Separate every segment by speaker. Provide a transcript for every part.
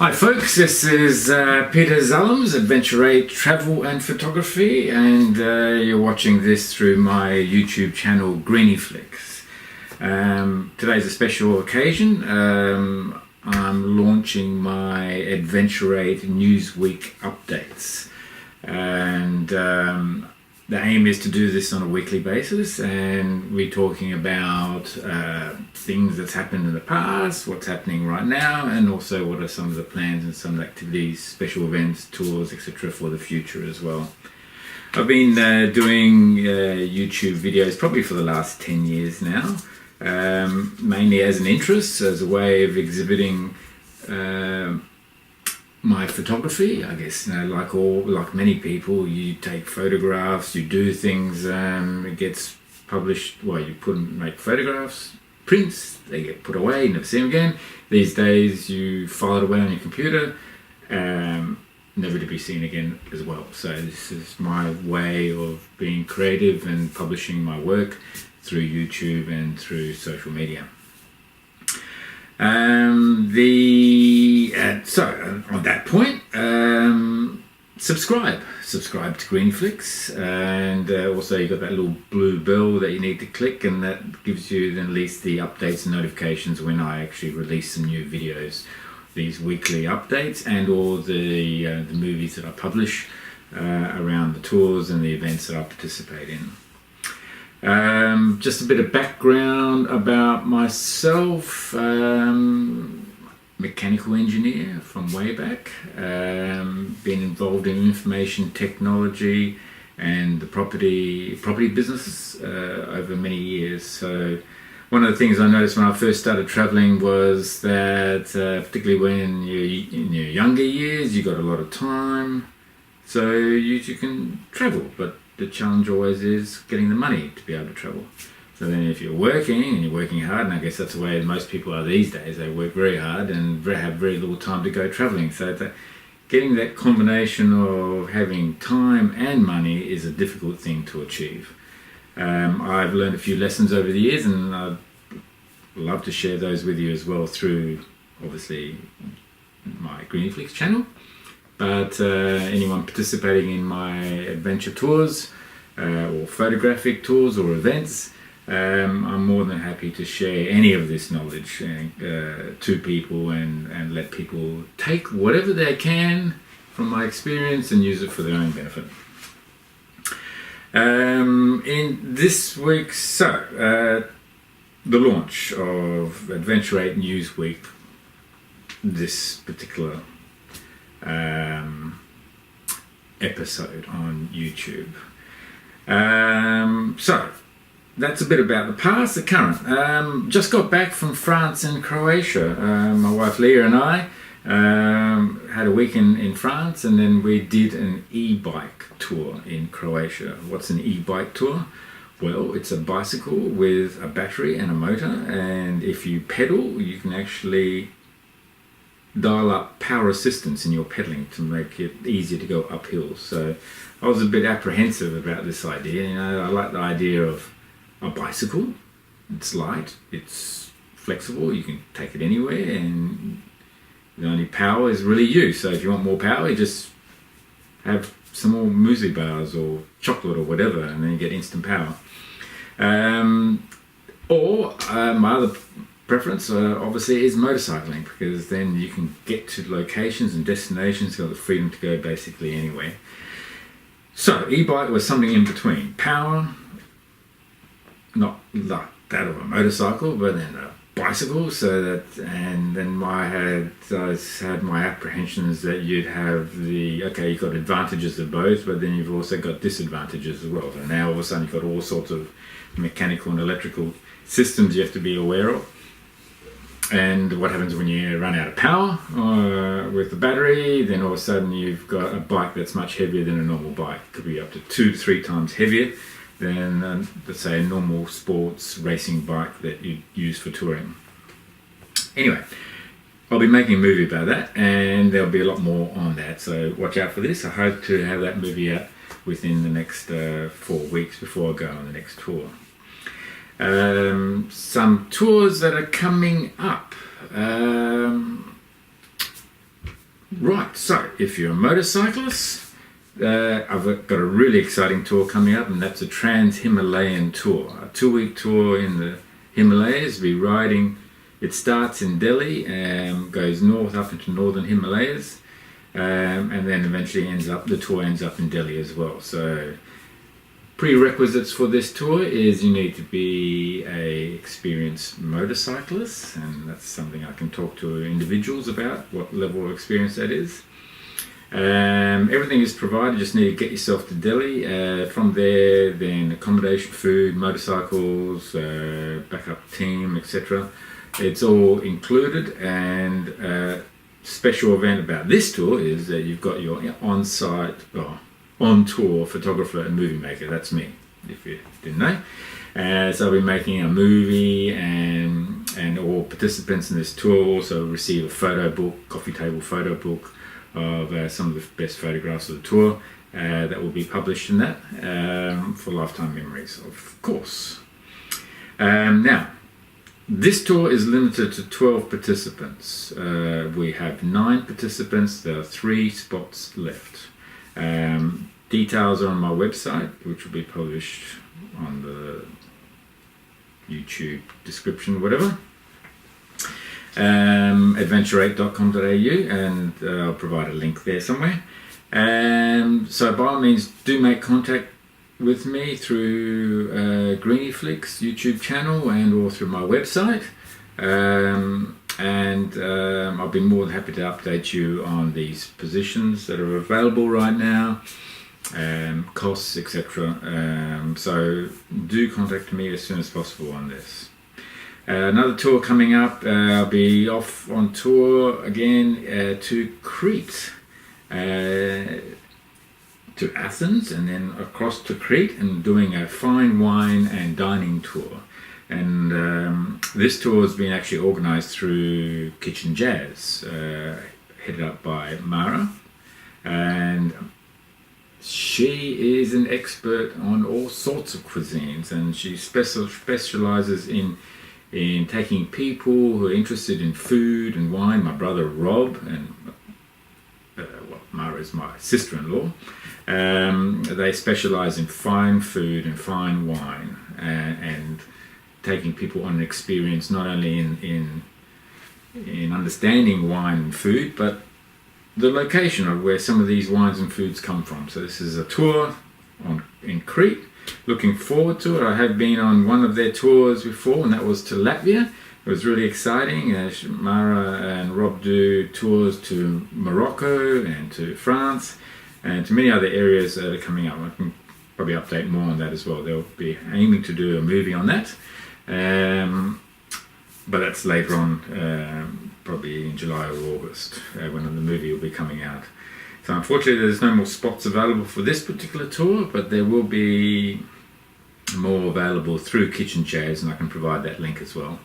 Speaker 1: Hi folks, this is Peter Zallums, Adventure8 Travel and Photography, and you're watching this through my YouTube channel Greenyflix. Today's a special occasion. I'm launching my Adventure8 Newsweek updates, and the aim is to do this on a weekly basis, and we're talking about things that's happened in the past, what's happening right now, and also what are some of the plans and some activities, special events, tours, etc. for the future as well. I've been doing YouTube videos probably for the last 10 years now, mainly as an interest, as a way of exhibiting my photography. I guess, like many people, you take photographs, you do things, it gets published. Well, you make photographs, prints, they get put away, you never see them again. These days you file it away on your computer, never to be seen again as well. So this is my way of being creative and publishing my work through YouTube and through social media. So on that point, subscribe to Greenyflix, and also you've got that little blue bell that you need to click, and that gives you then at least the updates and notifications when I actually release some new videos, these weekly updates, and all the movies that I publish around the tours and the events that I participate in. Just a bit of background about myself. Mechanical engineer from way back, been involved in information technology and the property business over many years. So one of the things I noticed when I first started traveling was that particularly when you're in your younger years, you got a lot of time, so you can travel, but the challenge always is getting the money to be able to travel. So then if you're working, and you're working hard, and I guess that's the way most people are these days, they work very hard and have very little time to go travelling. So getting that combination of having time and money is a difficult thing to achieve. I've learned a few lessons over the years, and I'd love to share those with you as well through, obviously, my Greenyflix channel. But anyone participating in my adventure tours or photographic tours or events, I'm more than happy to share any of this knowledge to people and let people take whatever they can from my experience and use it for their own benefit. In this week's the launch of Adventure8 Newsweek, this particular episode on YouTube. So that's a bit about the past. The current. Just got back from France and Croatia. My wife Leah and I had a week in France, and then we did an e-bike tour in Croatia. What's an e-bike tour? Well, it's a bicycle with a battery and a motor, and if you pedal, you can actually dial up power assistance in your pedaling to make it easier to go uphill. So I was a bit apprehensive about this idea. I like the idea of a bicycle. It's light, it's flexible, you can take it anywhere, and the only power is really you. So if you want more power, you just have some more muesli bars or chocolate or whatever, and then you get instant power. Or my other preference obviously is motorcycling, because then you can get to locations and destinations, got the freedom to go basically anywhere. So e-bike was something in between power, not like that of a motorcycle, but then a bicycle. And then I had my apprehensions that you'd have you've got advantages of both, but then you've also got disadvantages as well. So now all of a sudden you've got all sorts of mechanical and electrical systems you have to be aware of. And what happens when you run out of power with the battery? Then all of a sudden you've got a bike that's much heavier than a normal bike. It could be up to 2 to 3 times heavier than, let's say, a normal sports racing bike that you use for touring. Anyway, I'll be making a movie about that, and there'll be a lot more on that. So watch out for this. I hope to have that movie out within the next 4 weeks before I go on the next tour. Some tours that are coming up. Right, so if you're a motorcyclist, I've got a really exciting tour coming up, and that's a Himalayan tour, a 2-week tour in the Himalayas. We'll be riding. It starts in Delhi and goes north up into northern Himalayas, and then eventually the tour ends up in Delhi as well. So prerequisites for this tour is you need to be a experienced motorcyclist, and that's something I can talk to individuals about, what level of experience that is. Everything is provided, just need to get yourself to Delhi. From there, then accommodation, food, motorcycles, backup team, etc. It's all included, and special event about this tour is that you've got your on-site, on-tour photographer and movie maker. That's me, if you didn't know. So I'll be making a movie, and all participants in this tour also receive a photo book, coffee table photo book of some of the best photographs of the tour that will be published in that for lifetime memories, of course. Now, this tour is limited to 12 participants. We have 9 participants. There are 3 spots left. Details are on my website, which will be published on the YouTube description, whatever. Adventure8.com.au, and I'll provide a link there somewhere. So by all means, do make contact with me through Greenie Flicks YouTube channel or through my website, and I'll be more than happy to update you on these positions that are available right now, costs, etc. So do contact me as soon as possible on this. Another tour coming up, I'll be off on tour again to Crete, to Athens, and then across to Crete, and doing a fine wine and dining tour. And this tour has been actually organised through Kitchen Jazz, headed up by Mara, and she is an expert on all sorts of cuisines, and she specialises in taking people who are interested in food and wine. My brother Rob, and Mara is my sister-in-law, they specialise in fine food and fine wine, and taking people on an experience not only in understanding wine and food, but the location of where some of these wines and foods come from. So this is a tour in Crete. Looking forward to it. I have been on one of their tours before, and that was to Latvia. It was really exciting. Mara and Rob do tours to Morocco and to France and to many other areas that are coming up. I can probably update more on that as well. They'll be aiming to do a movie on that, but that's later on, probably in July or August, when the movie will be coming out. So unfortunately there's no more spots available for this particular tour, but there will be more available through Kitchen Jazz, and I can provide that link as well.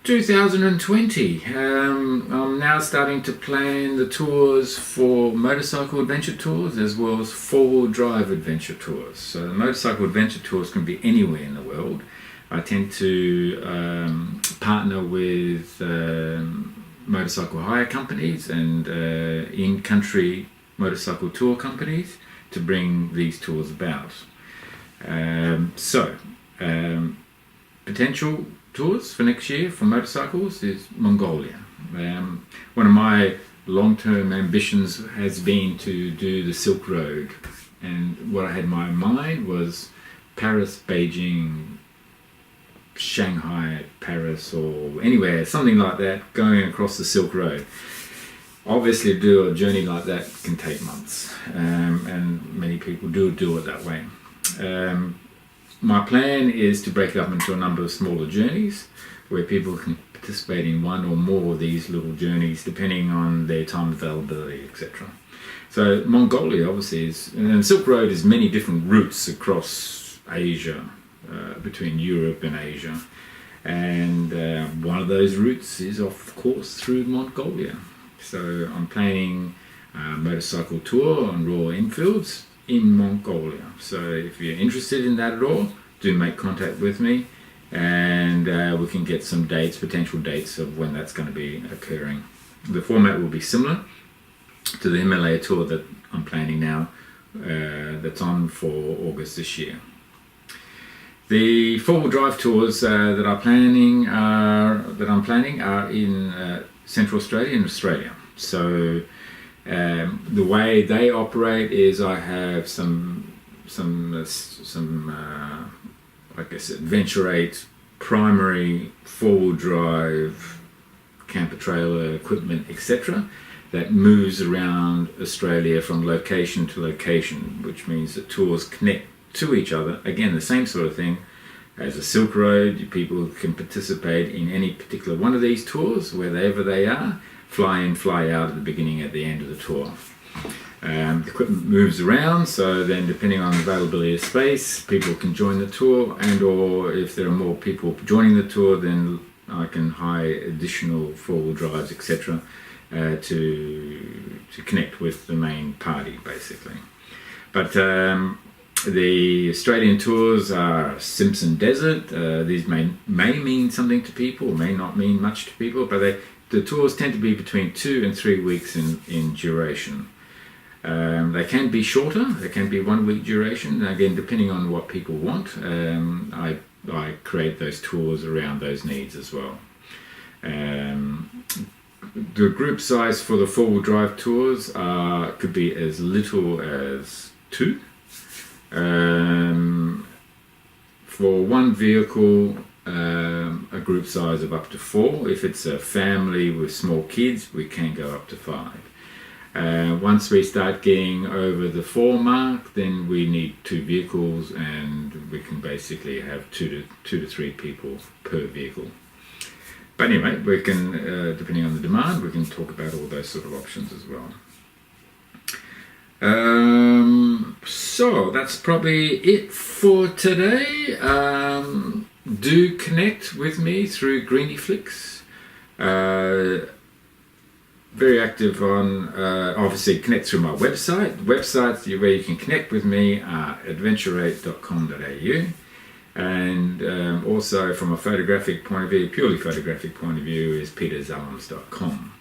Speaker 1: 2020, I'm now starting to plan the tours for motorcycle adventure tours as well as 4-wheel drive adventure tours. So the motorcycle adventure tours can be anywhere in the world. I tend to partner with motorcycle hire companies and in-country motorcycle tour companies to bring these tours about. Potential tours for next year for motorcycles is Mongolia. One of my long-term ambitions has been to do the Silk Road, and what I had in my mind was Paris, Beijing, Shanghai, Paris, or anywhere, something like that, going across the Silk Road. Obviously, to do a journey like that can take months, and many people do it that way. My plan is to break it up into a number of smaller journeys where people can participate in one or more of these little journeys depending on their time availability, etc. So Mongolia obviously is, and Silk Road is many different routes across Asia, between Europe and Asia, and one of those routes is of course through Mongolia. So I'm planning a motorcycle tour on Royal Enfields in Mongolia. So if you're interested in that at all, do make contact with me, and we can get some dates, potential dates of when that's going to be occurring. The format will be similar to the Himalaya tour that I'm planning now, that's on for August this year. The four-wheel drive tours that I'm planning are in Central Australia and Australia. So the way they operate is I have some I guess Adventure8 primary four-wheel drive camper trailer equipment, etc., that moves around Australia from location to location, which means that tours connect to each other. Again, the same sort of thing as a Silk Road. People can participate in any particular one of these tours, wherever they are, fly in, fly out at the beginning, at the end of the tour. The equipment moves around, so then depending on availability of space, people can join the tour, and or if there are more people joining the tour, then I can hire additional four-wheel drives, etc., to connect with the main party, basically. But the Australian tours are Simpson Desert. These may mean something to people, may not mean much to people, but the tours tend to be between 2 and 3 weeks in duration. They can be shorter, they can be 1 week duration. Again, depending on what people want, I create those tours around those needs as well. The group size for the four-wheel drive tours could be as little as 2. For one vehicle, a group size of up to 4. If it's a family with small kids, we can go up to 5. Once we start getting over the 4 mark, then we need 2 vehicles, and we can basically have 2 to 3 people per vehicle. But anyway, we can, depending on the demand, we can talk about all those sort of options as well. So that's probably it for today. Do connect with me through GreenieFlix. Very active on, obviously connect through my website. Websites where you can connect with me are adventure8.com.au. And also from a photographic point of view, purely photographic point of view, is peterzalms.com.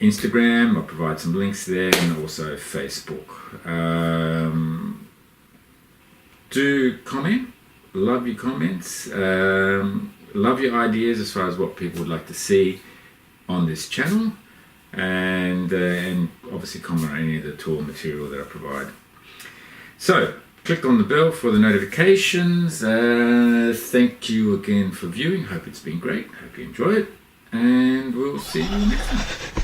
Speaker 1: Instagram, I'll provide some links there, and also Facebook. Do comment, love your comments, love your ideas as far as what people would like to see on this channel, and obviously comment on any of the tour material that I provide. So, click on the bell for the notifications. Thank you again for viewing. Hope it's been great. Hope you enjoy it. And we'll see you next time.